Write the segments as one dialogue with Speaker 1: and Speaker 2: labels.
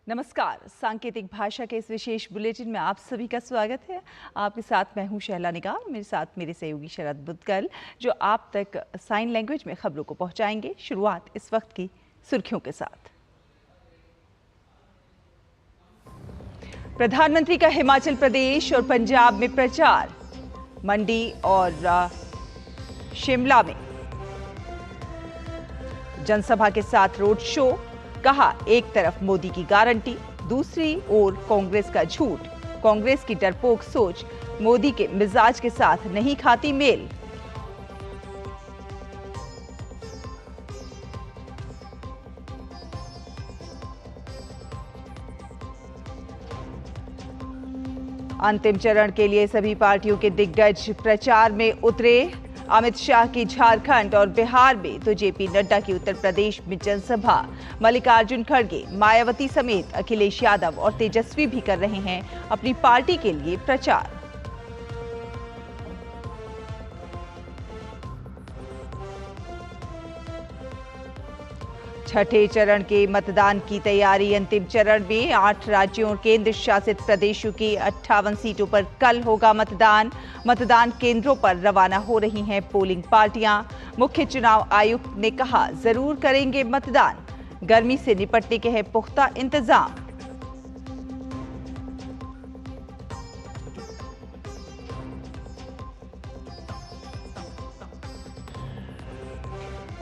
Speaker 1: नमस्कार। सांकेतिक भाषा के इस विशेष बुलेटिन में आप सभी का स्वागत है। आपके साथ मैं हूं शहला निगार, मेरे साथ मेरे सहयोगी शरद बुद्गल, जो आप तक साइन लैंग्वेज में खबरों को पहुंचाएंगे। शुरुआत इस वक्त की सुर्खियों के साथ। प्रधानमंत्री का हिमाचल प्रदेश और पंजाब में प्रचार, मंडी और शिमला में जनसभा के साथ रोड शो। कहा, एक तरफ मोदी की गारंटी, दूसरी ओर कांग्रेस का झूठ। कांग्रेस की डरपोक सोच मोदी के मिजाज के साथ नहीं खाती मेल। अंतिम चरण के लिए सभी पार्टियों के दिग्गज प्रचार में उतरे। अमित शाह की झारखंड और बिहार में तो जेपी नड्डा की उत्तर प्रदेश में जनसभा। मल्लिकार्जुन खड़गे, मायावती समेत अखिलेश यादव और तेजस्वी भी कर रहे हैं अपनी पार्टी के लिए प्रचार। छठे चरण के मतदान की तैयारी। अंतिम चरण में 8 राज्यों और केंद्र शासित प्रदेशों की 58 सीटों पर कल होगा मतदान। मतदान केंद्रों पर रवाना हो रही हैं पोलिंग पार्टियां। मुख्य चुनाव आयुक्त ने कहा, जरूर करेंगे मतदान। गर्मी से निपटने के हैं पुख्ता इंतजाम।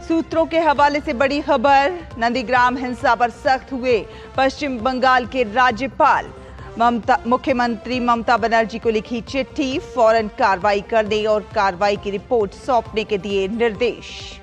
Speaker 1: सूत्रों के हवाले से बड़ी खबर। नंदीग्राम हिंसा पर सख्त हुए पश्चिम बंगाल के राज्यपाल। मुख्यमंत्री ममता बनर्जी को लिखी चिट्ठी, फौरन कार्रवाई करने और कार्रवाई की रिपोर्ट सौंपने के दिए निर्देश।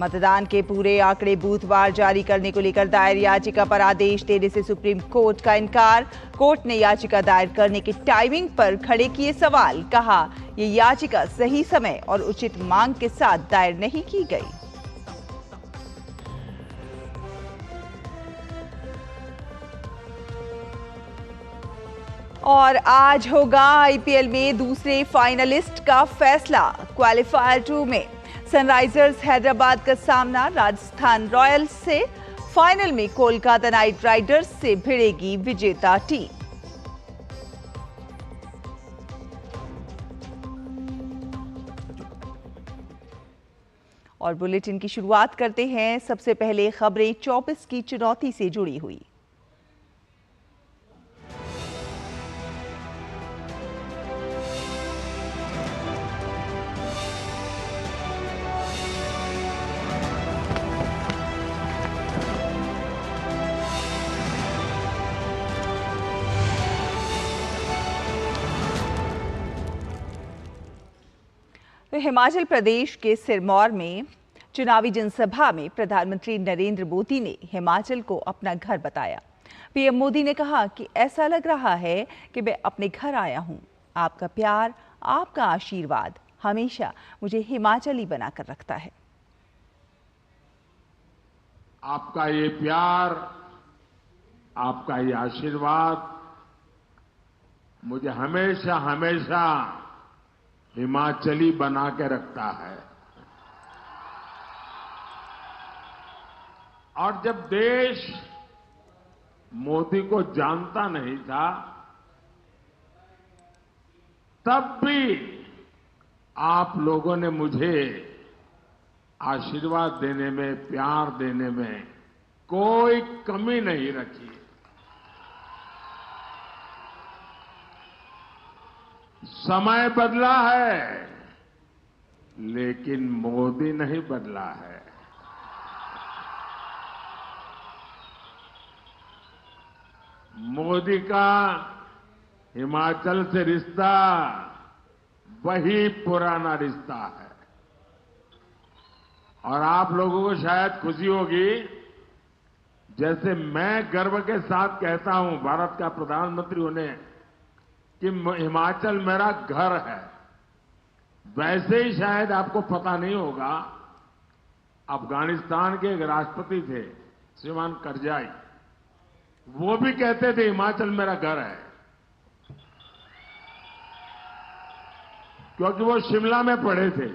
Speaker 1: मतदान के पूरे आंकड़े बूथवार जारी करने को लेकर दायर याचिका पर आदेश देने से सुप्रीम कोर्ट का इनकार। कोर्ट ने याचिका दायर करने की टाइमिंग पर खड़े किए सवाल। कहा, ये याचिका सही समय और उचित मांग के साथ दायर नहीं की गई। और आज होगा आईपीएल में दूसरे फाइनलिस्ट का फैसला। क्वालिफायर 2 में सनराइजर्स हैदराबाद का सामना राजस्थान रॉयल्स से। फाइनल में कोलकाता नाइट राइडर्स से भिड़ेगी विजेता टीम। और बुलेटिन की शुरुआत करते हैं। सबसे पहले खबरें 24 की चुनौती से जुड़ी हुई। तो हिमाचल प्रदेश के सिरमौर में चुनावी जनसभा में प्रधानमंत्री नरेंद्र मोदी ने हिमाचल को अपना घर बताया। पीएम मोदी ने कहा कि ऐसा लग रहा है कि मैं अपने घर आया हूं। आपका प्यार, आपका आशीर्वाद हमेशा मुझे हिमाचली बनाकर रखता है।
Speaker 2: आपका ये प्यार, आपका ये आशीर्वाद मुझे हमेशा हमेशा हिमाचली बना के रखता है। और जब देश मोदी को जानता नहीं था, तब भी आप लोगों ने मुझे आशीर्वाद देने में, प्यार देने में कोई कमी नहीं रखी। समय बदला है, लेकिन मोदी नहीं बदला है। मोदी का हिमाचल से रिश्ता वही पुराना रिश्ता है। और आप लोगों को शायद खुशी होगी, जैसे मैं गर्व के साथ कहता हूं भारत का प्रधानमंत्री होने कि हिमाचल मेरा घर है, वैसे ही शायद आपको पता नहीं होगा, अफगानिस्तान के एक राष्ट्रपति थे श्रीमान करजाई, वो भी कहते थे हिमाचल मेरा घर है, क्योंकि वो शिमला में पढ़े थे।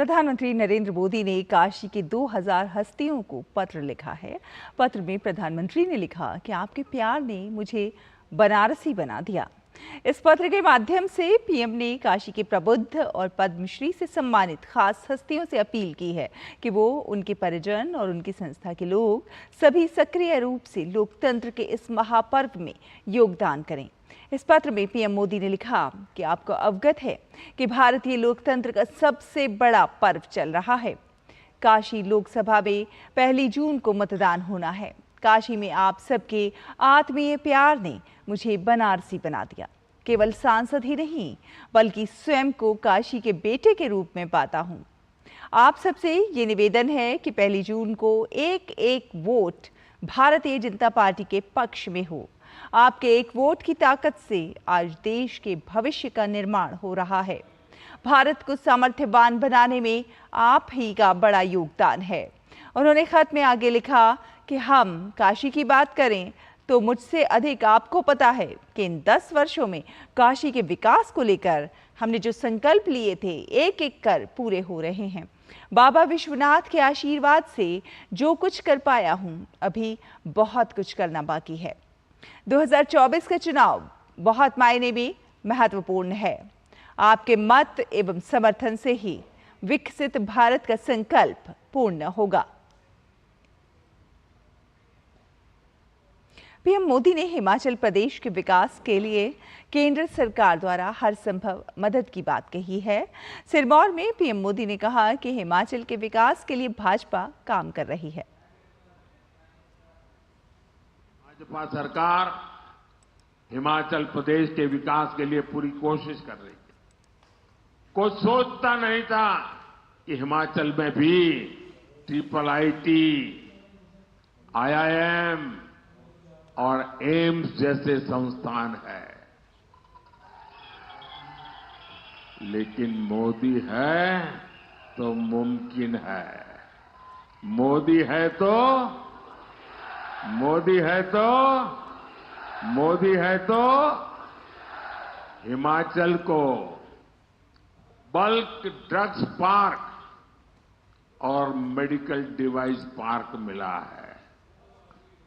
Speaker 1: प्रधानमंत्री नरेंद्र मोदी ने काशी के 2000 हस्तियों को पत्र लिखा है। पत्र में प्रधानमंत्री ने लिखा कि आपके प्यार ने मुझे बनारसी बना दिया। इस पत्र के माध्यम से पीएम ने काशी के प्रबुद्ध और पद्मश्री से सम्मानित खास हस्तियों से अपील की है कि वो, उनके परिजन और उनकी संस्था के लोग सभी सक्रिय रूप से लोकतंत्र के इस महापर्व में योगदान करें। इस पत्र में पीएम मोदी ने लिखा कि आपको अवगत है कि भारतीय लोकतंत्र का सबसे बड़ा पर्व चल रहा है। काशी लोकसभा में 1 जून को मतदान होना है। काशी में आप सबके आत्मीय प्यार ने मुझे बनारसी बना दिया। केवल सांसद ही नहीं, बल्कि स्वयं को काशी के बेटे के रूप में पाता हूँ। आप सबसे ये निवेदन है कि 1 जून को एक एक वोट भारतीय जनता पार्टी के पक्ष में हो। आपके एक वोट की ताकत से आज देश के भविष्य का निर्माण हो रहा है। भारत को सामर्थ्यवान बनाने में आप ही का बड़ा योगदान है। उन्होंने खत में आगे लिखा कि हम काशी की बात करें तो मुझसे अधिक आपको पता है कि इन 10 वर्षों में काशी के विकास को लेकर हमने जो संकल्प लिए थे, एक एक कर पूरे हो रहे हैं। बाबा विश्वनाथ के आशीर्वाद से जो कुछ कर पाया हूं, अभी बहुत कुछ करना बाकी है। 2024 का चुनाव बहुत मायने में महत्वपूर्ण है। आपके मत एवं समर्थन से ही विकसित भारत का संकल्प पूर्ण होगा। पीएम मोदी ने हिमाचल प्रदेश के विकास के लिए केंद्र सरकार द्वारा हर संभव मदद की बात कही है। सिरमौर में पीएम मोदी ने कहा कि हिमाचल के विकास के लिए भाजपा काम कर रही है।
Speaker 2: भाजपा सरकार हिमाचल प्रदेश के विकास के लिए पूरी कोशिश कर रही है। कोई सोचता नहीं था कि हिमाचल में भी IIT, IIM और एम्स जैसे संस्थान है, लेकिन मोदी है तो मुमकिन है। मोदी है तो हिमाचल को बल्क ड्रग्स पार्क और मेडिकल डिवाइस पार्क मिला है।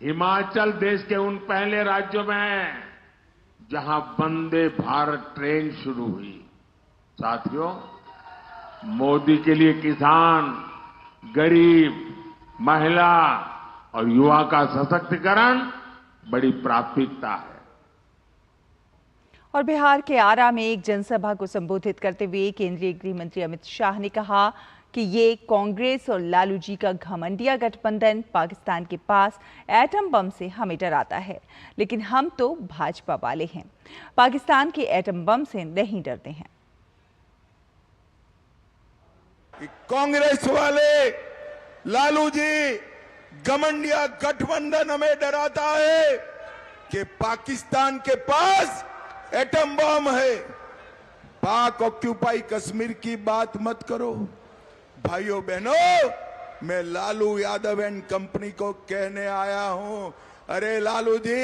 Speaker 2: हिमाचल देश के उन पहले राज्यों में है जहां वंदे भारत ट्रेन शुरू हुई। साथियों, मोदी के लिए किसान, गरीब, महिला और युवा का सशक्तिकरण बड़ी प्राथमिकता है।
Speaker 1: और बिहार के आरा में एक जनसभा को संबोधित करते हुए केंद्रीय गृह मंत्री अमित शाह ने कहा कि ये कांग्रेस और लालू जी का घमंडिया गठबंधन पाकिस्तान के पास एटम बम से हमें डराता है, लेकिन हम तो भाजपा वाले हैं, पाकिस्तान के एटम बम से नहीं डरते हैं।
Speaker 3: कांग्रेस वाले, लालू जी, घमंडिया गठबंधन हमें डराता है कि पाकिस्तान के पास एटम बम है। पाक ऑक्यूपाई कश्मीर की बात मत करो। भाइयों बहनों, मैं लालू यादव एंड कंपनी को कहने आया हूं, अरे लालू जी,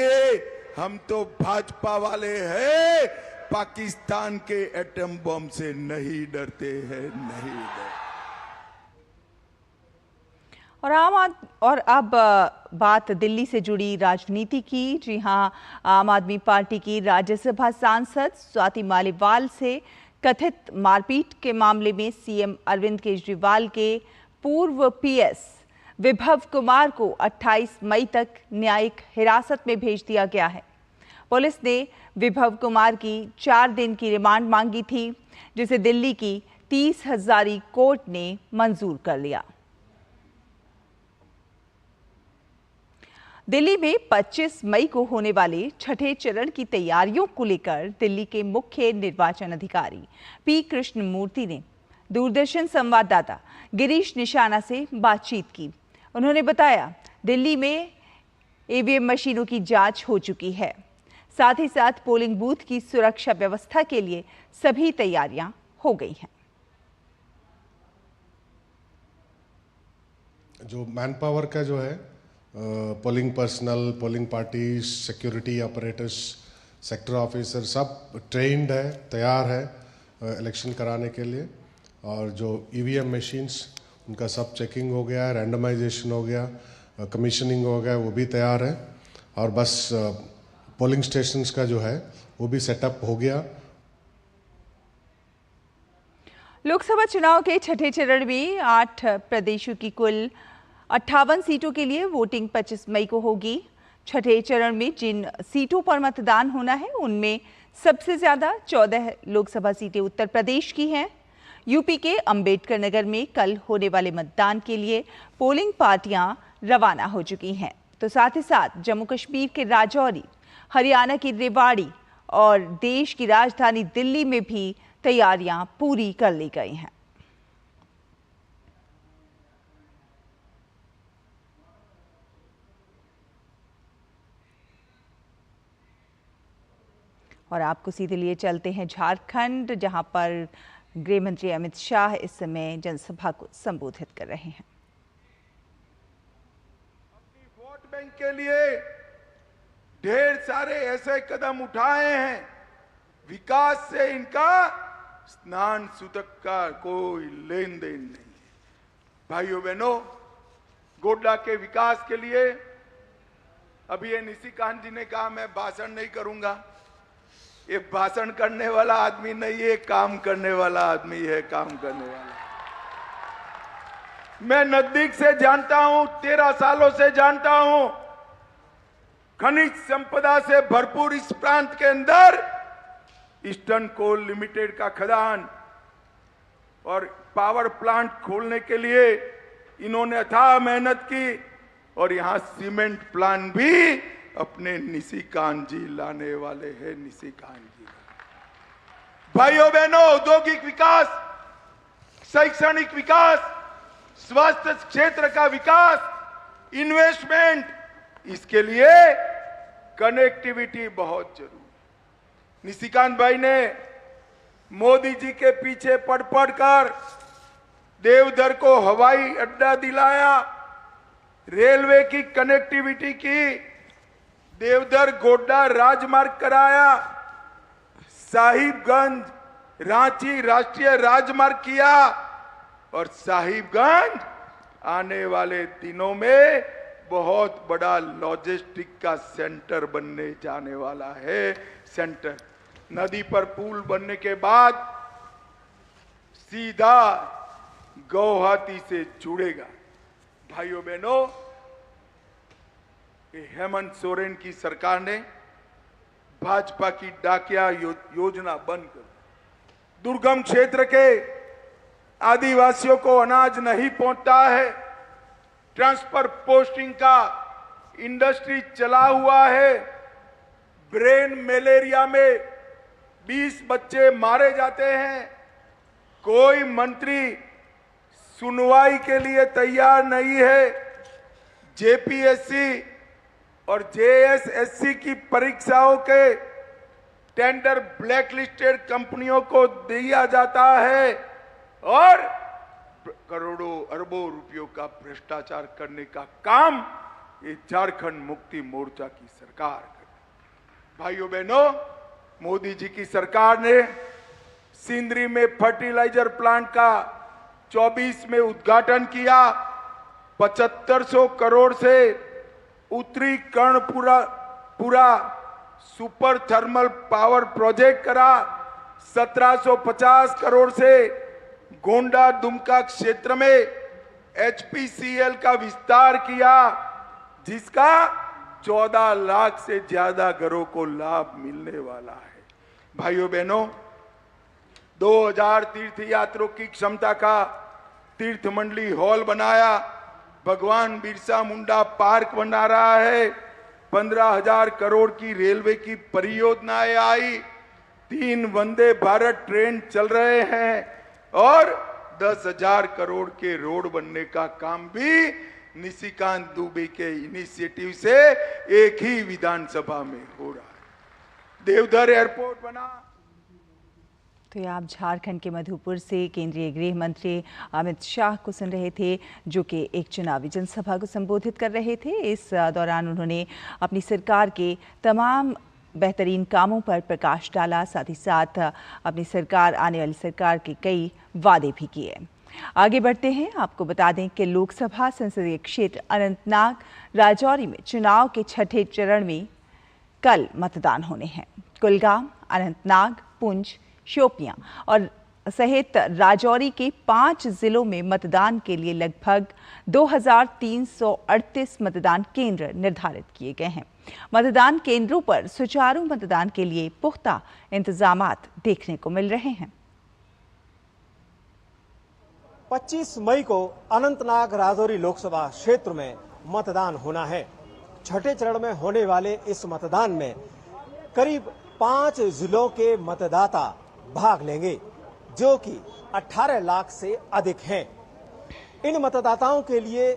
Speaker 3: हम तो भाजपा वाले हैं, पाकिस्तान के एटम बम से नहीं डरते हैं, नहीं डरते।
Speaker 1: और अब बात दिल्ली से जुड़ी राजनीति की। जी हां, आम आदमी पार्टी की राज्यसभा सांसद स्वाति मालीवाल से कथित मारपीट के मामले में सीएम अरविंद केजरीवाल के पूर्व पीएस विभव कुमार को 28 मई तक न्यायिक हिरासत में भेज दिया गया है। पुलिस ने विभव कुमार की 4 दिन की रिमांड मांगी थी, जिसे दिल्ली की 30 हजारी कोर्ट ने मंजूर कर लिया। दिल्ली में 25 मई को होने वाले छठे चरण की तैयारियों को लेकर दिल्ली के मुख्य निर्वाचन अधिकारी पी कृष्णमूर्ति ने दूरदर्शन संवाददाता गिरीश निशाना से बातचीत की। उन्होंने बताया, दिल्ली में ईवीएम मशीनों की जांच हो चुकी है, साथ ही साथ पोलिंग बूथ की सुरक्षा व्यवस्था के लिए सभी तैयारियां हो गई हैं।
Speaker 4: जो मैन पावर का जो है, polling personal, polling party, security operators, sector officer सब ट्रेंड है, तैयार है इलेक्शन कराने के लिए। और जो ईवीएम मशीन्स उनका सब चेकिंग हो गया, रैंडमाइजेशन हो गया, कमीशनिंग हो गया, वो भी तैयार है और बस पोलिंग स्टेशंस का जो है वो भी सेटअप हो गया।
Speaker 1: लोकसभा चुनाव के छठे चरण में 8 प्रदेशों की कुल 58 सीटों के लिए वोटिंग 25 मई को होगी। छठे चरण में जिन सीटों पर मतदान होना है उनमें सबसे ज्यादा 14 लोकसभा सीटें उत्तर प्रदेश की हैं। यूपी के अंबेडकर नगर में कल होने वाले मतदान के लिए पोलिंग पार्टियां रवाना हो चुकी हैं। तो साथ ही साथ जम्मू कश्मीर के राजौरी, हरियाणा की रेवाड़ी और देश की राजधानी दिल्ली में भी तैयारियां पूरी कर ली गई हैं। और आपको सीधे लिए चलते हैं झारखंड, जहां पर गृह मंत्री अमित शाह इस समय जनसभा को संबोधित कर रहे हैं।
Speaker 3: अपनी वोट बैंक के लिए ढेर सारे ऐसे कदम उठाए हैं, विकास से इनका स्नान सूतक का कोई लेन देन नहीं है। भाइयों बहनों, गोड्डा के विकास के लिए अभी ये निशिकांत जी ने कहा मैं भाषण नहीं करूंगा। ये भाषण करने वाला आदमी नहीं है, काम करने वाला आदमी है, काम करने वाला। मैं नजदीक से जानता हूं, 13 सालों से जानता हूं। खनिज संपदा से भरपूर इस प्रांत के अंदर ईस्टर्न कोल लिमिटेड का खदान और पावर प्लांट खोलने के लिए इन्होंने अथाह मेहनत की और यहां सीमेंट प्लांट भी अपने निशिकांत जी लाने वाले हैं। निशिकांत जी, भाइयों बहनों, औद्योगिक विकास, शैक्षणिक विकास, स्वास्थ्य क्षेत्र का विकास, इन्वेस्टमेंट, इसके लिए कनेक्टिविटी बहुत जरूरी। निशिकांत भाई ने मोदी जी के पीछे पड़ कर देवधर को हवाई अड्डा दिलाया, रेलवे की कनेक्टिविटी की, देवधर गोड्डा राजमार्ग कराया, साहिबगंज रांची राष्ट्रीय राजमार्ग किया और साहिबगंज आने वाले दिनों में बहुत बड़ा लॉजिस्टिक का सेंटर बनने जाने वाला है। सेंटर नदी पर पुल बनने के बाद सीधा गुवाहाटी से जुड़ेगा। भाइयों बहनों, हेमंत सोरेन की सरकार ने भाजपा की डाकिया योजना बंद कर दुर्गम क्षेत्र के आदिवासियों को अनाज नहीं पहुंचता है, ट्रांसफर पोस्टिंग का इंडस्ट्री चला हुआ है, ब्रेन मलेरिया में 20 बच्चे मारे जाते हैं, कोई मंत्री सुनवाई के लिए तैयार नहीं है। जेपीएससी और जेएसएससी की परीक्षाओं के टेंडर ब्लैकलिस्टेड कंपनियों को दिया जाता है और करोड़ों अरबों रुपयों का भ्रष्टाचार करने का काम ये झारखंड मुक्ति मोर्चा की सरकार कर। भाइयों बहनों, मोदी जी की सरकार ने सिंदरी में फर्टिलाइजर प्लांट का 24 में उद्घाटन किया। 7500 करोड़ से उत्तरी Karanpura super thermal power project करा। 1750 करोड़ से गोंडा दुमका क्षेत्र में एचपीसीएल का विस्तार किया, जिसका 14 लाख से ज्यादा घरों को लाभ मिलने वाला है। भाइयों बहनों, 2000 तीर्थ यात्रियों की क्षमता का तीर्थ मंडली हॉल बनाया, भगवान बिरसा मुंडा पार्क बना रहा है, 15,000 करोड़ की रेलवे की परियोजनाएं आई, 3 वंदे भारत ट्रेन चल रहे हैं और 10,000 करोड़ के रोड बनने का काम भी निशिकांत दुबे के इनिशिएटिव से एक ही विधानसभा में हो रहा है। देवधर एयरपोर्ट बना।
Speaker 1: तो ये आप झारखंड के मधुपुर से केंद्रीय गृह मंत्री अमित शाह को सुन रहे थे, जो कि एक चुनावी जनसभा को संबोधित कर रहे थे। इस दौरान उन्होंने अपनी सरकार के तमाम बेहतरीन कामों पर प्रकाश डाला, साथ ही साथ अपनी सरकार, आने वाली सरकार के कई वादे भी किए। आगे बढ़ते हैं, आपको बता दें कि लोकसभा संसदीय क्षेत्र अनंतनाग राजौरी में चुनाव के छठे चरण में कल मतदान होने हैं। कुलगाम, अनंतनाग, पुंछ, शोपियां और सहित राजौरी के 5 जिलों में मतदान के लिए लगभग 2338 मतदान केंद्र निर्धारित किए गए हैं। मतदान केंद्रों पर सुचारू मतदान के लिए पुख्ता इंतजामात देखने को मिल रहे हैं।
Speaker 5: 25 मई को अनंतनाग राजौरी लोकसभा क्षेत्र में मतदान होना है। छठे चरण में होने वाले इस मतदान में करीब 5 जिलों के मतदाता भाग लेंगे, जो कि 18 लाख से अधिक हैं। इन मतदाताओं के लिए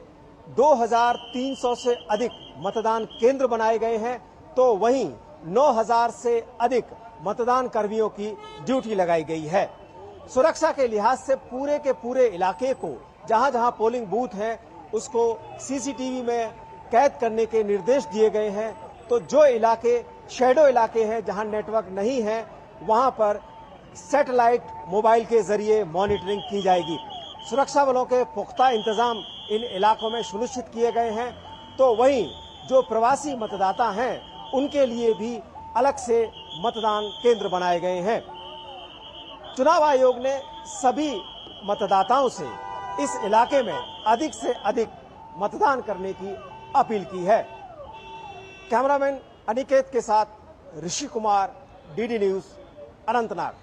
Speaker 5: 2300 से अधिक मतदान केंद्र बनाए गए हैं, तो वहीं 9000 से अधिक मतदान कर्मियों की ड्यूटी लगाई गई है। सुरक्षा के लिहाज से पूरे के पूरे इलाके को, जहां जहां पोलिंग बूथ है, उसको सीसीटीवी में कैद करने के निर्देश दिए गए हैं। तो जो इलाके शैडो इलाके हैं, जहां नेटवर्क नहीं है, वहां पर सैटेलाइट मोबाइल के जरिए मॉनिटरिंग की जाएगी। सुरक्षा बलों के पुख्ता इंतजाम इन इलाकों में सुनिश्चित किए गए हैं। तो वहीं जो प्रवासी मतदाता हैं, उनके लिए भी अलग से मतदान केंद्र बनाए गए हैं। चुनाव आयोग ने सभी मतदाताओं से इस इलाके में अधिक से अधिक मतदान करने की अपील की है। कैमरामैन अनिकेत के साथ ऋषि कुमार, डीडी न्यूज, अनंतनाग।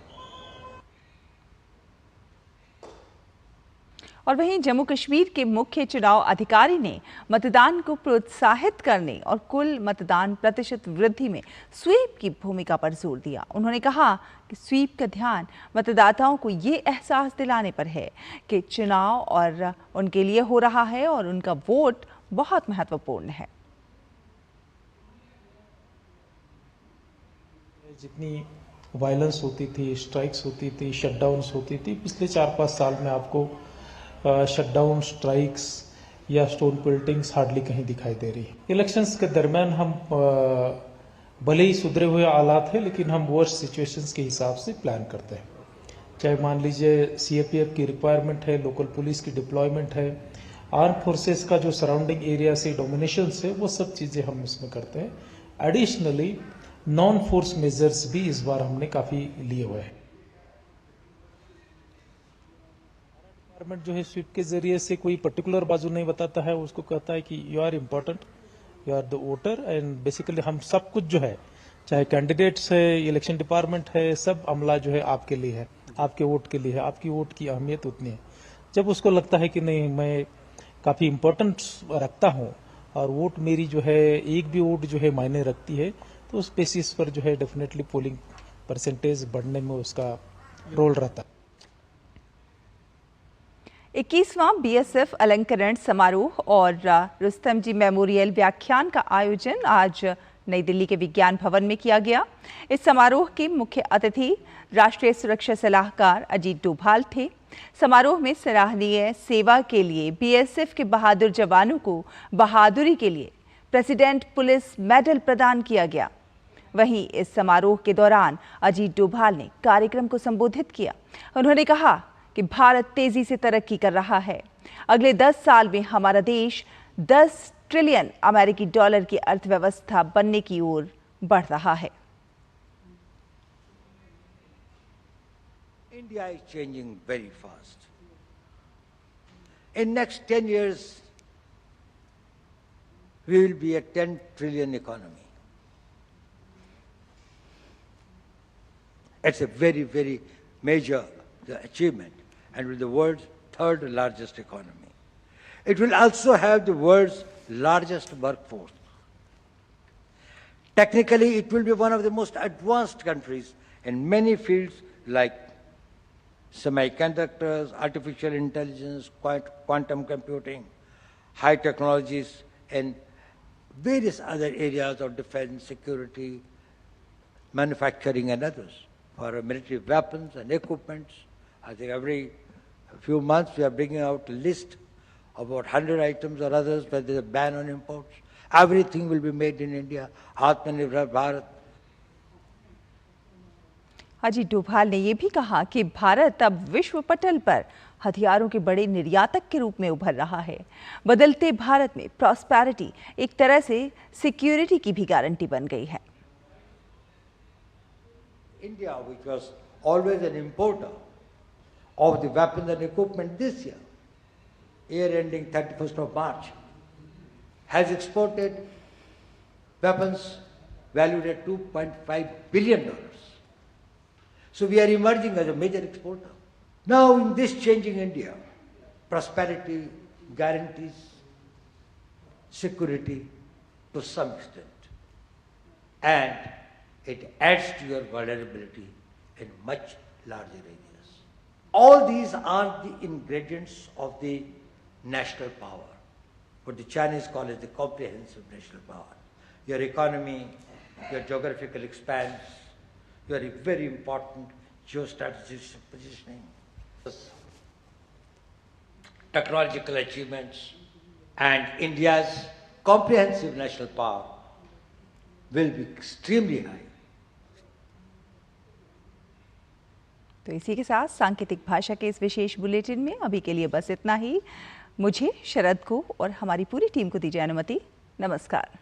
Speaker 1: और वहीं जम्मू कश्मीर के मुख्य चुनाव अधिकारी ने मतदान को प्रोत्साहित करने और कुल मतदान प्रतिशत वृद्धि में स्वीप की भूमिका पर जोर दिया। उन्होंने कहा कि स्वीप का ध्यान मतदाताओं को ये एहसास दिलाने पर है कि चुनाव और उनके लिए हो रहा है और उनका वोट बहुत महत्वपूर्ण है।
Speaker 6: जितनी वायलेंस होती थी, स्ट्राइक्स होती थी, शटडाउन्स होती थी, पिछले 4-5 साल में आपको शटडाउन, स्ट्राइक्स या स्टोन पेल्टिंग्स हार्डली कहीं दिखाई दे रही है। इलेक्शंस के दरमियान हम भले ही सुधरे हुए हालात है, लेकिन हम वर्स्ट सिचुएशंस के हिसाब से प्लान करते हैं। चाहे मान लीजिए सीएपीएफ की रिक्वायरमेंट है, लोकल पुलिस की डिप्लॉयमेंट है, आर्म फोर्सेस का जो सराउंडिंग एरिया से डोमिनेशन है, वो सब चीज़ें हम इसमें करते हैं। एडिशनली नॉन फोर्स मेजर्स भी इस बार हमने काफ़ी लिए हुए हैं। डिपार्टमेंट जो है स्वीप के जरिए से कोई पर्टिकुलर बाजू नहीं बताता है, उसको कहता है कि you are important, you are the voter, and basically हम सब कुछ जो है, चाहे कैंडिडेट्स है, इलेक्शन डिपार्टमेंट है, सब अमला जो है आपके लिए है, आपके वोट के लिए है। आपकी वोट की अहमियत उतनी है। जब उसको लगता है कि नहीं, मैं काफ़ी इम्पोर्टेंस रखता हूँ और वोट मेरी जो है, एक भी वोट जो है मायने रखती है, तो उस बेसिस पर जो है डेफिनेटली पोलिंग परसेंटेज बढ़ने में उसका रोल रहता है।
Speaker 1: 21वां बीएसएफ अलंकरण समारोह और रुस्तम जी मेमोरियल व्याख्यान का आयोजन आज नई दिल्ली के विज्ञान भवन में किया गया। इस समारोह के मुख्य अतिथि राष्ट्रीय सुरक्षा सलाहकार अजीत डोभाल थे। समारोह में सराहनीय सेवा के लिए बीएसएफ के बहादुर जवानों को बहादुरी के लिए प्रेसिडेंट पुलिस मेडल प्रदान किया गया। वहीं इस समारोह के दौरान अजीत डोभाल ने कार्यक्रम को संबोधित किया। उन्होंने कहा कि भारत तेजी से तरक्की कर रहा है। अगले 10 साल में हमारा देश 10 ट्रिलियन अमेरिकी डॉलर की अर्थव्यवस्था बनने की ओर बढ़ रहा है।
Speaker 7: India is changing very fast. In next 10 years, we will be a 10 trillion economy. It's a very, very major achievement, and with the world's third largest economy. It will also have the world's largest workforce. Technically, it will be one of the most advanced countries in many fields like semiconductors, artificial intelligence, quantum computing, high technologies, and various other areas of defense, security, manufacturing, and others. For military weapons and equipments, I think every few months we are bringing out a list of about 100 items or others where there is a ban on imports. Everything will be made in India. Atmanirbhar Bharat.
Speaker 1: Ajit Doval ने यह भी कहा कि भारत अब विश्व पटल पर हथियारों के बड़े निर्यातक के रूप में उभर रहा है। बदलते भारत में प्रॉस्पेरिटी एक तरह से सिक्योरिटी की भी गारंटी बन गई है।
Speaker 7: India, which was always an importer of the weapons and equipment this year ending 31st of March, has exported weapons valued at $2.5 billion. So we are emerging as a major exporter. Now in this changing India, prosperity guarantees security to some extent, and it adds to your vulnerability in much larger areas. All these are the ingredients of the national power, what the Chinese call as the comprehensive national power. Your economy, your geographical expanse, your very important geostrategic positioning, technological achievements, and India's comprehensive national power will be extremely high.
Speaker 1: तो इसी के साथ सांकेतिक भाषा के इस विशेष bulletin में अभी के लिए बस इतना ही। मुझे, शरद को और हमारी पूरी टीम को दीजिए अनुमति। नमस्कार।